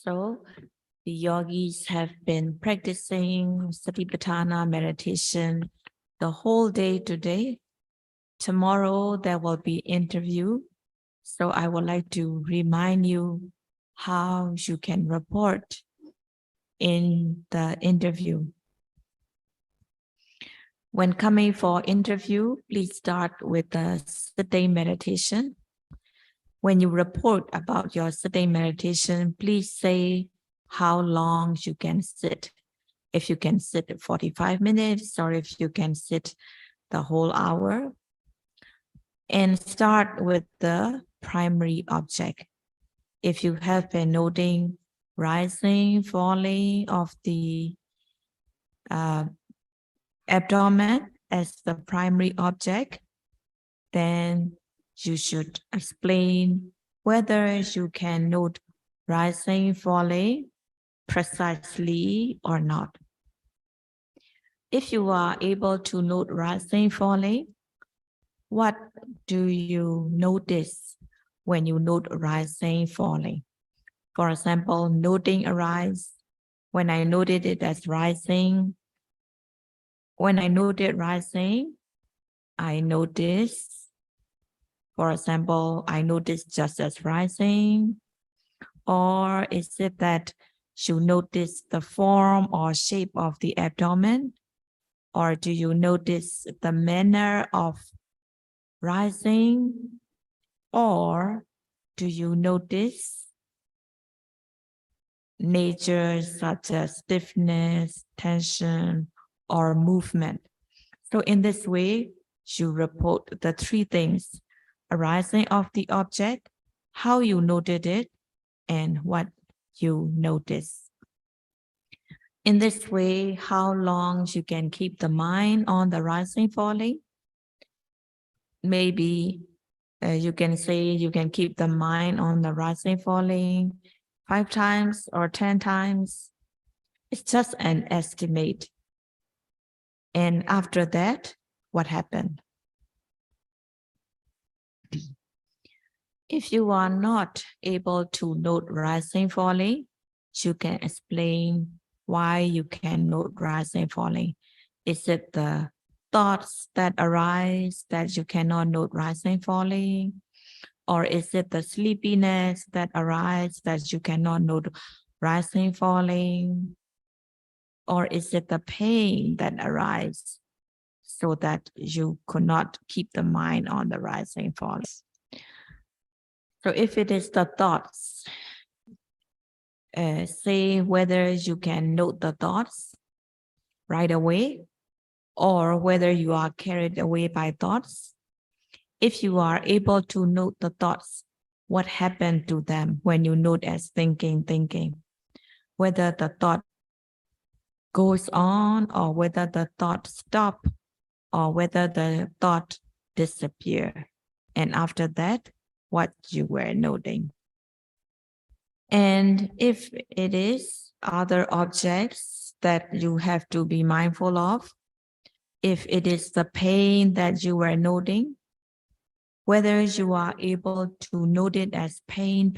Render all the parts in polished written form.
So the yogis have been practicing Satipatthana meditation the whole day today. Tomorrow there will be interview. So I would like to remind you how you can report in the interview. When coming for interview, please start with the sitting meditation. When you report about your sitting meditation, please say how long you can sit. If you can sit 45 minutes or if you can sit the whole hour. And start with the primary object. If you have been noting rising, falling of the abdomen as the primary object, then you should explain whether you can note rising, falling precisely or not. If you are able to note rising, falling, what do you notice when you note rising, falling? For example, noting a rise. When I noted it as rising, when I noted rising, I notice, for example, I notice just as rising, or is it that you notice the form or shape of the abdomen, or do you notice the manner of rising, or do you notice nature such as stiffness, tension, or movement? So in this way, you report the three things: arising of the object, how you noted it, and what you notice. In this way, how long you can keep the mind on the rising, falling? Maybe you can say you can keep the mind on the rising, falling 5 times or 10 times. It's just an estimate. And after that, what happened? If you are not able to note rising, falling, you can explain why you can note rising, falling. Is it the thoughts that arise that you cannot note rising, falling? Or is it the sleepiness that arises that you cannot note rising, falling? Or is it the pain that arises so that you could not keep the mind on the rising, falling? So if it is the thoughts, say whether you can note the thoughts right away or whether you are carried away by thoughts. If you are able to note the thoughts, what happened to them when you note as thinking? Whether the thought goes on or whether the thought stop or whether the thought disappear. And after that, what you were noting. And if it is other objects that you have to be mindful of, if it is the pain that you were noting, whether you are able to note it as pain,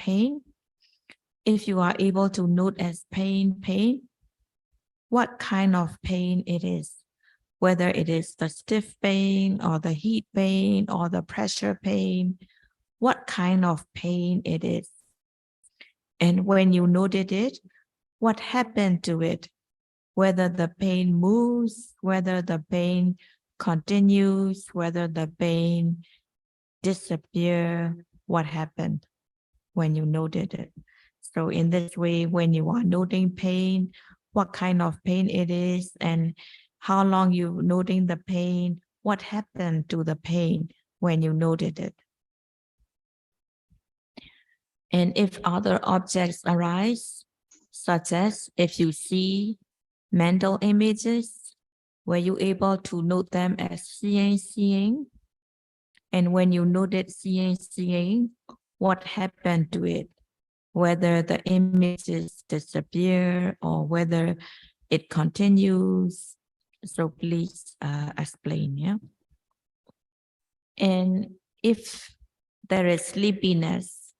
if you are able to note as pain, what kind of pain it is, whether it is the stiff pain or the heat pain or the pressure pain, what kind of pain it is. And when you noted it, what happened to it? Whether the pain moves, whether the pain continues, whether the pain disappears, what happened when you noted it? So in this way, when you are noting pain, what kind of pain it is and how long you noting the pain, what happened to the pain when you noted it? And if other objects arise, such as if you see mental images, were you able to note them as seeing? And when you noted seeing, what happened to it? Whether the images disappear or whether it continues. So please explain, yeah? And if there is sleepiness,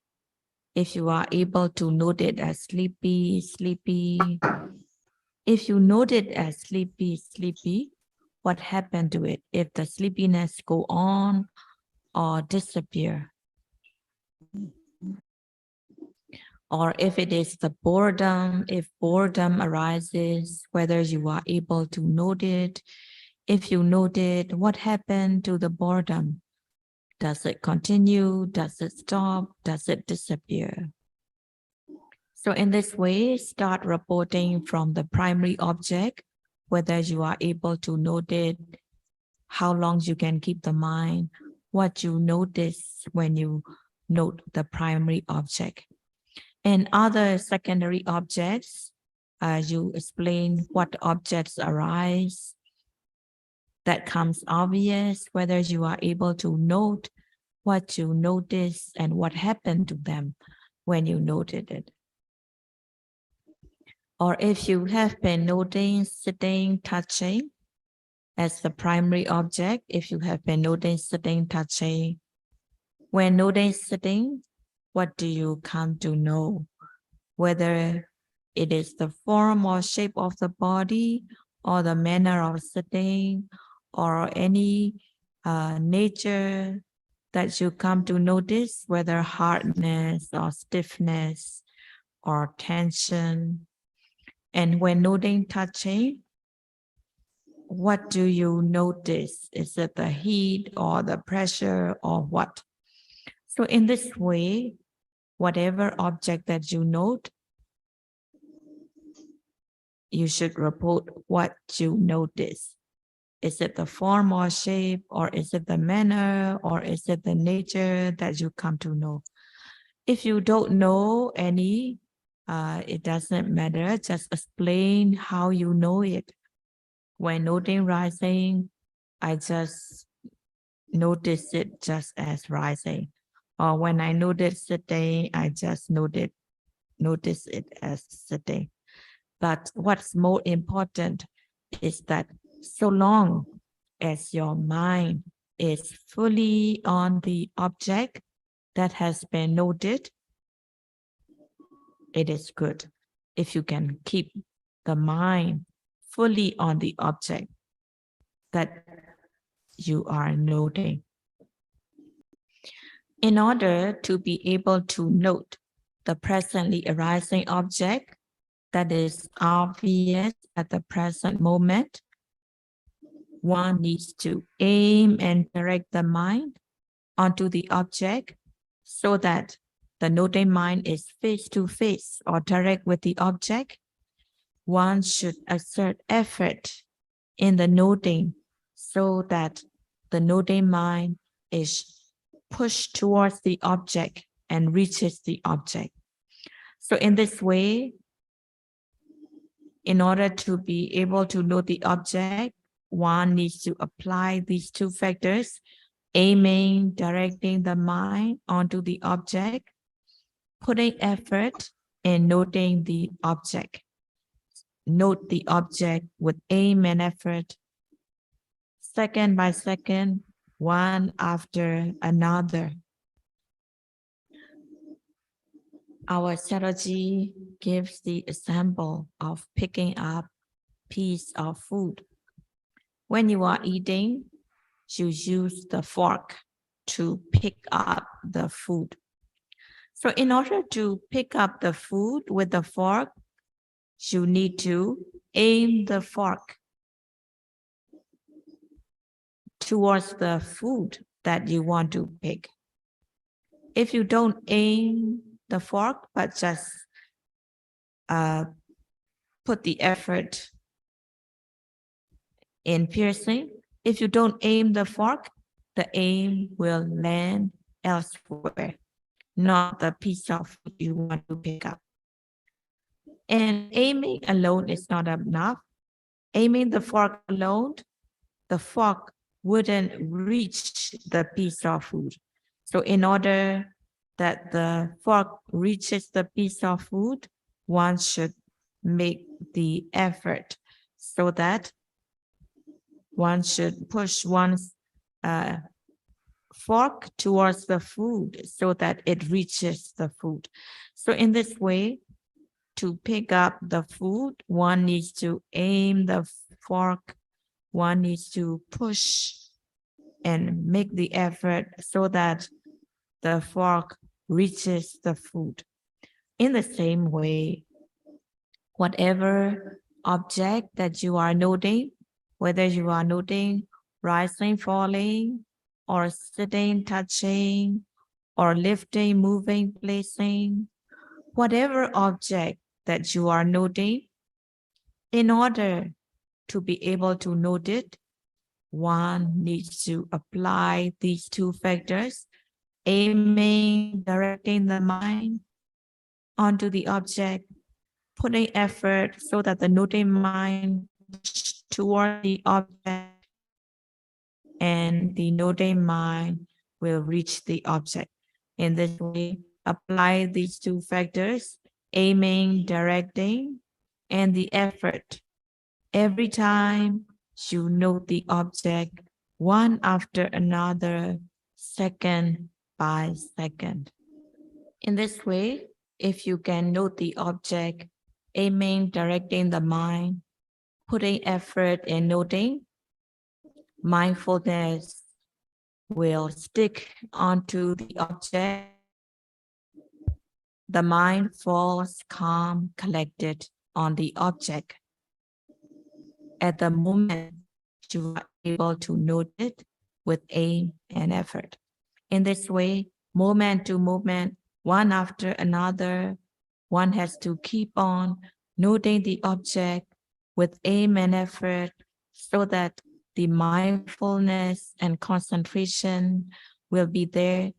If you are able to note it as sleepy, sleepy, if you note it as sleepy, sleepy, what happened to it? If the sleepiness go on or disappear, or if it is the boredom, if boredom arises, whether you are able to note it. If you note it, what happened to the boredom? Does it continue? Does it stop? Does it disappear? So in this way, start reporting from the primary object, whether you are able to note it, how long you can keep the mind, what you notice when you note the primary object. And other secondary objects, you explain what objects arise, that comes obvious, whether you are able to note what you notice and what happened to them when you noted it. Or if you have been noting sitting, touching as the primary object, if you have been noting sitting, touching, when noting sitting, what do you come to know? Whether it is the form or shape of the body, or the manner of sitting, or any nature that you come to notice, whether hardness or stiffness or tension. And when noting touching, what do you notice? Is it the heat or the pressure or what? So in this way, whatever object that you note, you should report what you notice. Is it the form or shape, or is it the manner, or is it the nature that you come to know? If you don't know any, it doesn't matter. Just explain how you know it. When noting rising, I just notice it just as rising. Or when I notice sitting, I just notice it as sitting. But what's more important is that so long as your mind is fully on the object that has been noted, it is good. If you can keep the mind fully on the object that you are noting. In order to be able to note the presently arising object that is obvious at the present moment, one needs to aim and direct the mind onto the object so that the noting mind is face to face or direct with the object. One should exert effort in the noting so that the noting mind is pushed towards the object and reaches the object. So in this way, in order to be able to note the object, one needs to apply these two factors: aiming, directing the mind onto the object, putting effort in noting the object. Note the object with aim and effort, second by second, one after another. Our strategy gives the example of picking up a piece of food. When you are eating, you use the fork to pick up the food. So in order to pick up the food with the fork, you need to aim the fork towards the food that you want to pick. If you don't aim the fork, but just put the effort in piercing, if you don't aim the fork, the aim will land elsewhere, not the piece of food you want to pick up. And aiming alone is not enough. Aiming the fork alone, the fork wouldn't reach the piece of food. So in order that the fork reaches the piece of food, one should make the effort so that one should push one's fork towards the food so that it reaches the food. So in this way, to pick up the food, one needs to aim the fork, one needs to push and make the effort so that the fork reaches the food. In the same way, whatever object that you are noting, whether you are noting rising, falling, or sitting, touching, or lifting, moving, placing, whatever object that you are noting, in order to be able to note it, one needs to apply these two factors, aiming, directing the mind onto the object, putting effort so that the noting mind toward the object, and the noting mind will reach the object. In this way, apply these two factors, aiming, directing, and the effort. Every time you note the object, one after another, second by second. In this way, if you can note the object, aiming, directing the mind, putting effort in noting, mindfulness will stick onto the object. The mind falls calm, collected on the object. At the moment, you are able to note it with aim and effort. In this way, moment to moment, one after another, one has to keep on noting the object with aim and effort so that the mindfulness and concentration will be there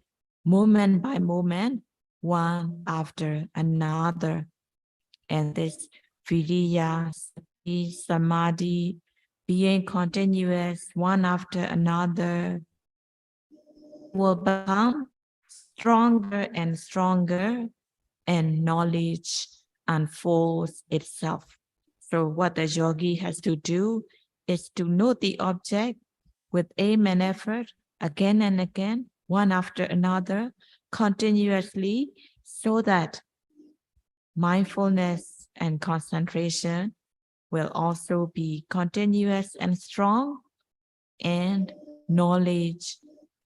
moment by moment, one after another. And this viriya, sati, samadhi, being continuous one after another, will become stronger and stronger, and knowledge unfolds itself. So what the yogi has to do is to note the object with aim and effort again and again, one after another, continuously, so that mindfulness and concentration will also be continuous and strong, and knowledge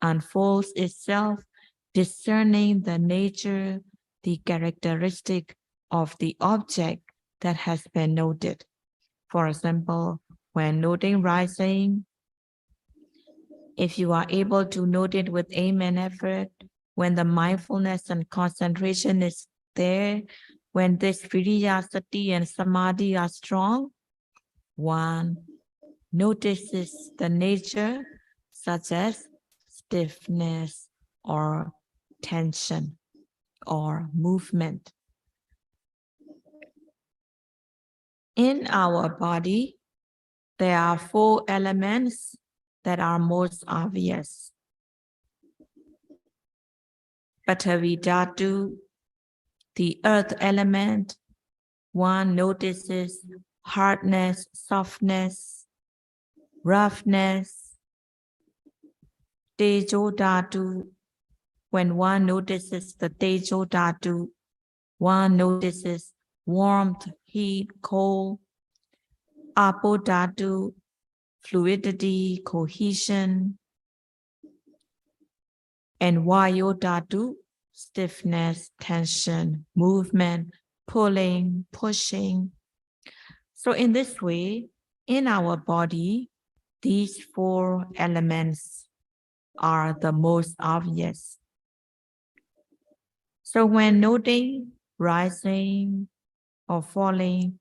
unfolds itself, discerning the nature, the characteristic of the object that has been noted. For example, when noting rising, if you are able to note it with aim and effort, when the mindfulness and concentration is there, when this viriya, sati, and samadhi are strong, one notices the nature such as stiffness or tension or movement. In our body, there are 4 elements that are most obvious. Pathavi Dhatu, the earth element, one notices hardness, softness, roughness. Tejo Dhatu, when one notices the Tejo Dhatu, one notices warmth, heat, cold. Apo Dhatu, fluidity, cohesion. And Vayo Dhatu, stiffness, tension, movement, pulling, pushing. So in this way, in our body, these 4 elements are the most obvious. So when noting rising or falling,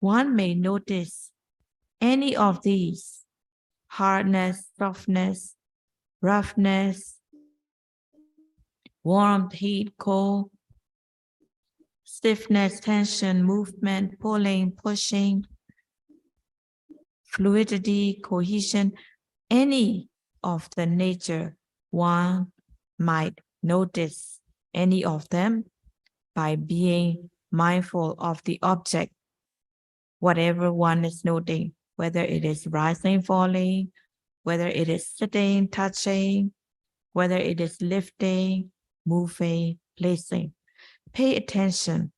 one may notice any of these: hardness, softness, roughness, warmth, heat, cold, stiffness, tension, movement, pulling, pushing, fluidity, cohesion, any of the nature. One might notice any of them by being mindful of the object, whatever one is noting, whether it is rising, falling, whether it is sitting, touching, whether it is lifting, moving, placing. Pay attention,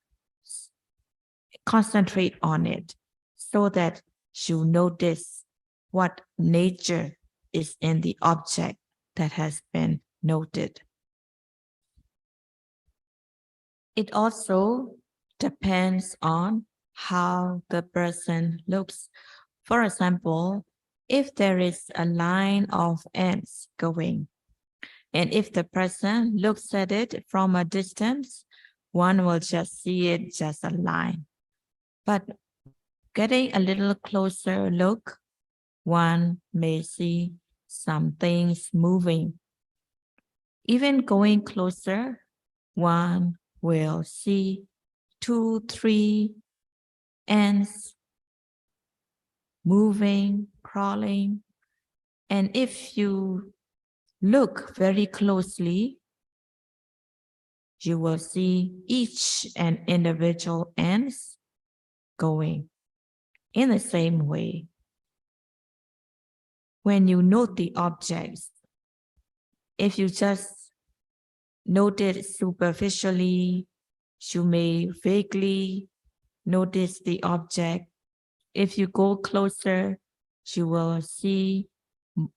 concentrate on it so that you notice what nature is in the object that has been noted. It also depends on how the person looks. For example, if there is a line of ants going, and if the person looks at it from a distance, one will just see it just a line. But getting a little closer look, one may see some things moving. Even going closer, one will see 2, 3 ants moving, crawling. And if you look very closely, you will see each and individual ants going in the same way. When you note the objects, if you just note it superficially, you may vaguely notice the object. If you go closer, you will see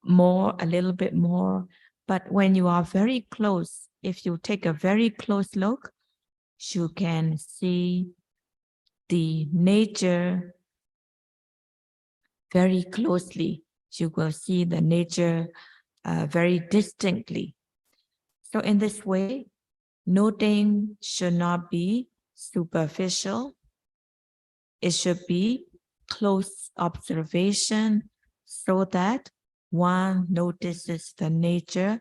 more, a little bit more. But when you are very close, if you take a very close look, you can see the nature very closely. You will see the nature very distinctly. So in this way, noting should not be superficial. It should be close observation so that one notices the nature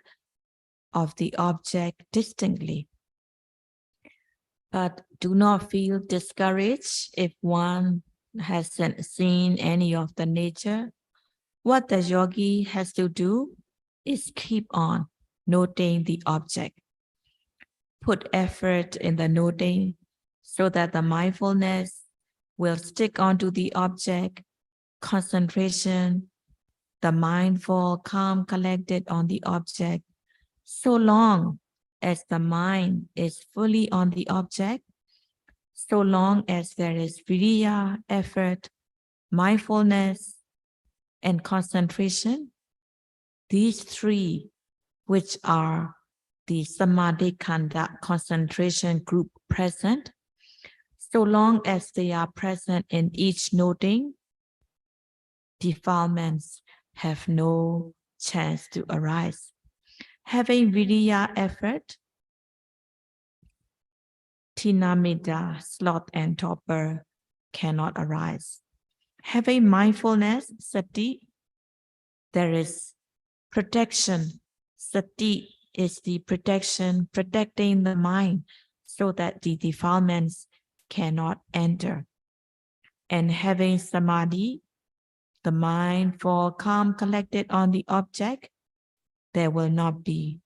of the object distinctly. But do not feel discouraged if one hasn't seen any of the nature. What the yogi has to do is keep on noting the object. Put effort in the noting so that the mindfulness will stick onto the object, concentration, the mindful, calm, collected on the object. So long as the mind is fully on the object, so long as there is viriya, effort, mindfulness, and concentration, these three, which are the samadhi khanda concentration group present, so long as they are present in each noting, defilements have no chance to arise. Having viriya effort, tinamida, sloth and torpor cannot arise. Having mindfulness, sati, there is protection. Sati is the protection, protecting the mind so that the defilements cannot enter. And having samadhi, the mind fall calm, collected on the object, there will not be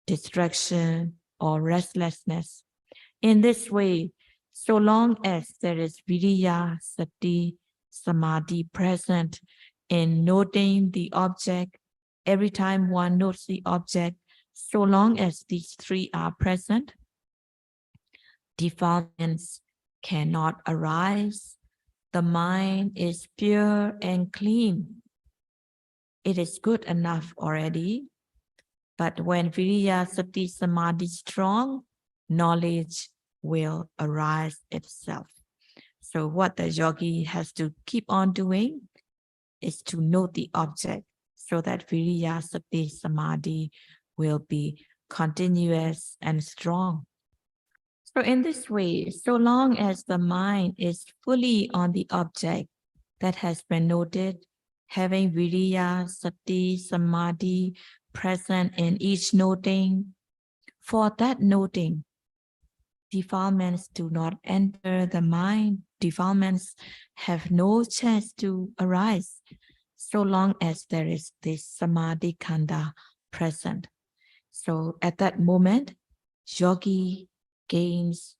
distraction or restlessness. In this way, so long as there is viriya, sati, samadhi present in noting the object, every time one notes the object, so long as these three are present, defilements cannot arise. The mind is pure and clean. It is good enough already. But when viriya, sati, samadhi is strong, knowledge will arise itself. So what the yogi has to keep on doing is to note the object so that viriya, sati, samadhi will be continuous and strong. So in this way, so long as the mind is fully on the object that has been noted, having viriya, sati, samadhi present in each noting, for that noting, defilements do not enter the mind. Defilements have no chance to arise so long as there is this samadhi khanda present. So at that moment, yogi gains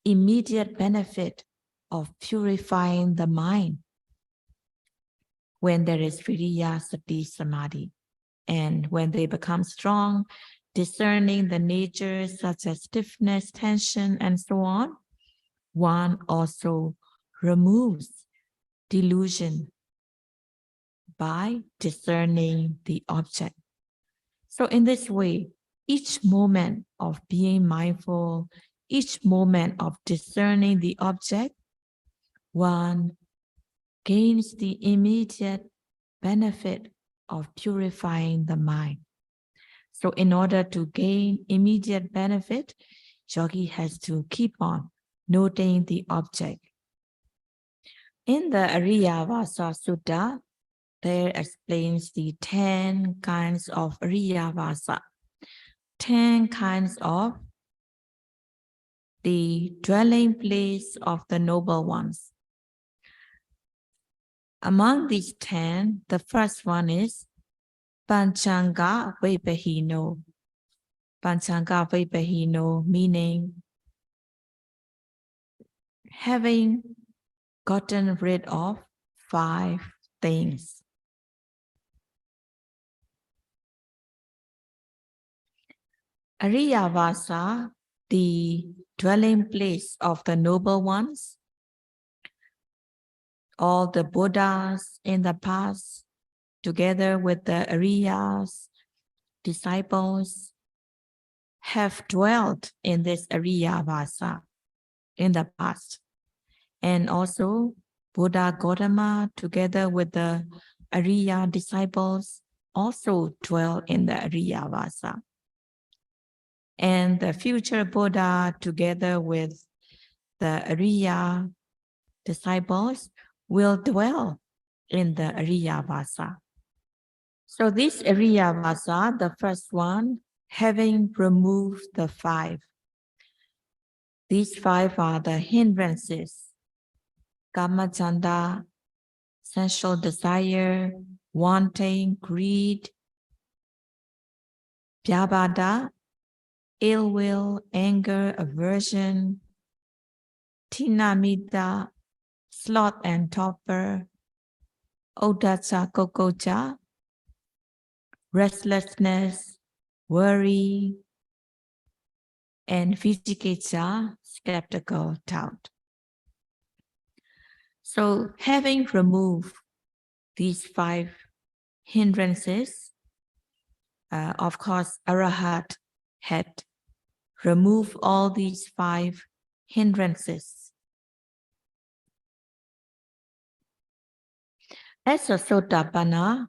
immediate benefit of purifying the mind when there is viriya, sati, samadhi. And when they become strong, discerning the natures such as stiffness, tension, and so on, one also removes delusion by discerning the object. So in this way, each moment of being mindful, each moment of discerning the object, one gains the immediate benefit of purifying the mind. So in order to gain immediate benefit, yogi has to keep on noting the object. In the Ariyavasa Sutta, there explains the 10 kinds of Ariyavasa, 10 kinds of the dwelling place of the noble ones. Among these 10, the first one is Panchanga Vipahino. Panchanga Vipahino meaning having gotten rid of 5 things. Ariyavasa, the dwelling place of the noble ones, all the Buddhas in the past, together with the Ariyas, disciples, have dwelt in this Ariyavasa in the past. And also Buddha Gautama, together with the Ariya disciples, also dwell in the Ariyavasa. And the future Buddha, together with the Ariya disciples, will dwell in the Ariyavasa. So this Ariyavasa, the first one, having removed the 5. These 5 are the hindrances: Kamachanda, sensual desire, wanting, greed; Vyabhada, ill will, anger, aversion; Tinamita, sloth and torpor; Uddhacca Kokocha, restlessness, worry; and Vicikiccha, skeptical doubt. So having removed these 5 hindrances, of course, Arahat had removed all these 5 hindrances. As a Sotapanna,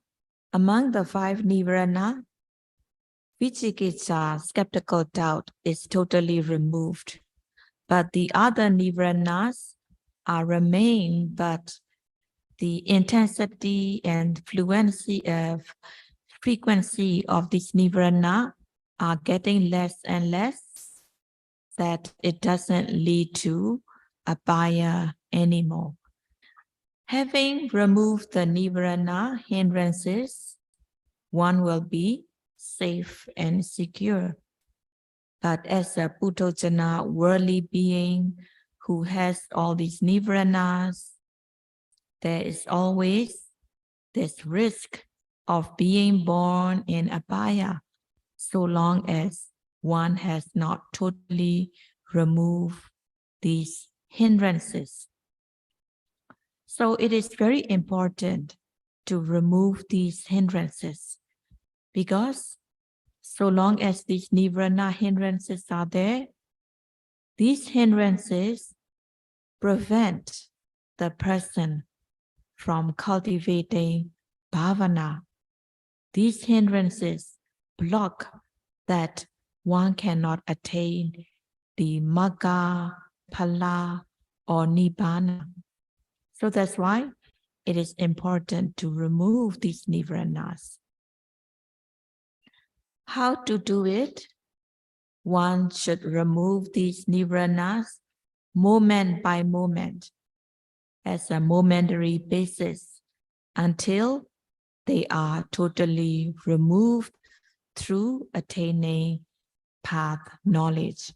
among the 5 Nivarana, Vicikiccha, skeptical doubt, is totally removed. But the other Nivaranas are remain, but the intensity and frequency of this Nivarana are getting less and less, that it doesn't lead to abhaya anymore. Having removed the Nivarana hindrances, one will be safe and secure. But as a Puthojana worldly being who has all these Nivaranas, there is always this risk of being born in abhaya, so long as one has not totally removed these hindrances. So it is very important to remove these hindrances, because so long as these Nivarana hindrances are there, these hindrances prevent the person from cultivating bhavana. These hindrances block that one cannot attain the magga, phala, or nibbana. So that's why it is important to remove these nivaranas. How to do it? One should remove these nivaranas moment by moment, as a momentary basis, until they are totally removed through attaining path knowledge.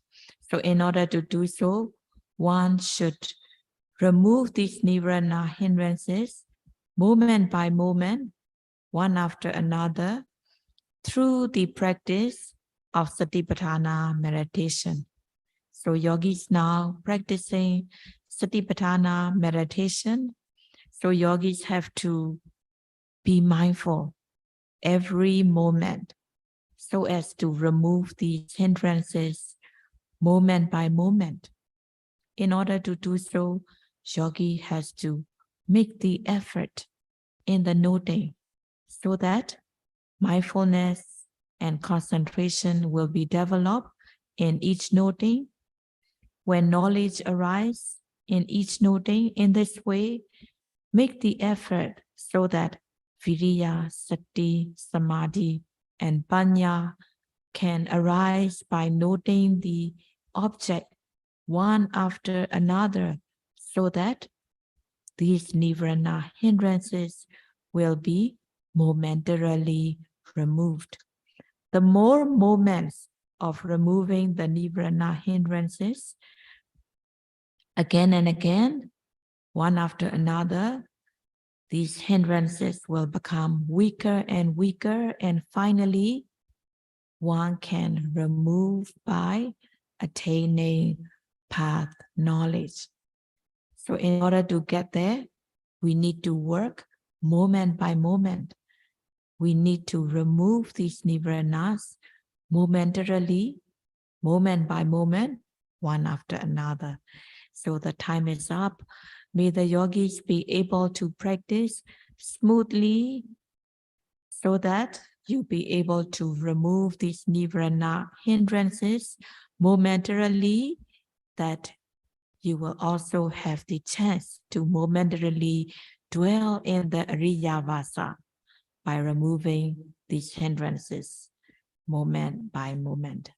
So in order to do so, one should remove these nivarana hindrances moment by moment, one after another, through the practice of Satipatthana meditation. So yogis now practicing Satipatthana meditation. So yogis have to be mindful every moment so as to remove these hindrances moment by moment. In order to do so, yogi has to make the effort in the noting so that mindfulness and concentration will be developed in each noting. When knowledge arises in each noting in this way, make the effort so that viriya, sati, samadhi, and panya can arise by noting the object one after another so that these nirvana hindrances will be momentarily removed. The more moments of removing the nirvana hindrances again and again, one after another, these hindrances will become weaker and weaker, and finally one can remove by attaining path knowledge. So in order to get there, we need to work moment by moment. We need to remove these nirvanas momentarily, moment by moment, one after another. So the time is up. May the yogis be able to practice smoothly so that you be able to remove these nirvana hindrances momentarily, that you will also have the chance to momentarily dwell in the Ariya Vasa by removing these hindrances moment by moment.